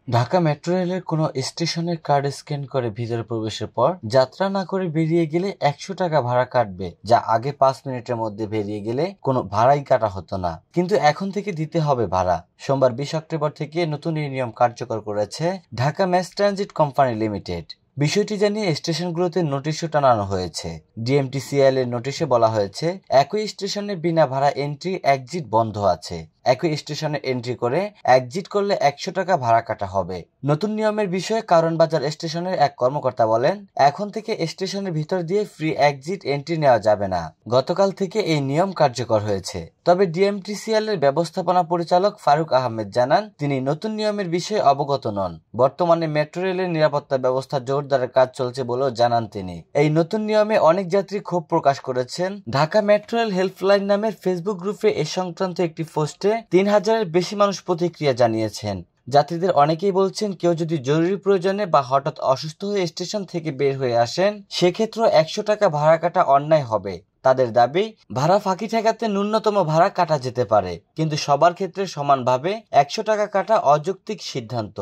Dhaka metro রেলের কোনো স্টেশনের কার্ড স্ক্যান করে ভিতরে প্রবেশের পর যাত্রা না করে বেরিয়ে গেলে 100 টাকা ভাড়া কাটবে, যা আগে 5 মিনিটের মধ্যে বেরিয়ে গেলে কোনো ভাড়াই কাটা হতো না। কিন্তু এখন থেকে দিতে হবে ভাড়া। সোমবার 20 অক্টোবর থেকে নতুন এই নিয়ম কার্যকর করেছে Dhaka mass transit company limited. বিষয়টি জানিয়ে স্টেশনগুলোতে নোটিশও টানানো হয়েছে। ডিএমটিসিএল এর নোটিশে বলা হয়েছে, একই স্টেশনে বিনা ভাড়া এন্ট্রি এক্সিট বন্ধ আছে। একই স্টেশনে এন্ট্রি করে এক্সিট করলে 100 টাকা ভাড়া কাটা হবে। নতুন নিয়মের বিষয়ে কারণ বাজার স্টেশনের এক কর্মকর্তা বলেন, এখন থেকে স্টেশনের ভিতর দিয়ে ফ্রি এক্সিট এন্ট্রি নেওয়া যাবে না। গতকাল থেকে এই নিয়ম কার্যকর হয়েছে। তবে ডিএমটিসিএল এর ব্যবস্থাপনা পরিচালক ফারুক আহমেদ জানান, তিনি নতুন নিয়মের বিষয়ে অবগত নন। বর্তমানে মেট্রো রেলের নিরাপত্তা ব্যবস্থা জোরদারের কাজ চলছে বলেও জানান তিনি। এই নতুন নিয়মে অনেক যাত্রী ক্ষোভ প্রকাশ করেছেন। ঢাকা মেট্রো রেল হেল্পলাইন নামের ফেসবুক গ্রুপে এ সংক্রান্ত একটি পোস্টে 3000-এর বেশি মানুষ প্রতিক্রিয়া জানিয়েছেন। যাত্রীদের অনেকেই বলছেন, কেউ যদি জরুরি প্রয়োজনে বা হঠাৎ অসুস্থ হয়ে স্টেশন থেকে বের হয়ে আসেন, সেক্ষেত্রে 100 টাকা ভাড়া কাটা অন্যায় হবে। তাদের দাবি, ভাড়া ফাঁকি ঠেকাতে ন্যূনতম ভাড়া কাটা যেতে পারে, কিন্তু সবার ক্ষেত্রে সমানভাবে 100 টাকা কাটা অযৌক্তিক সিদ্ধান্ত।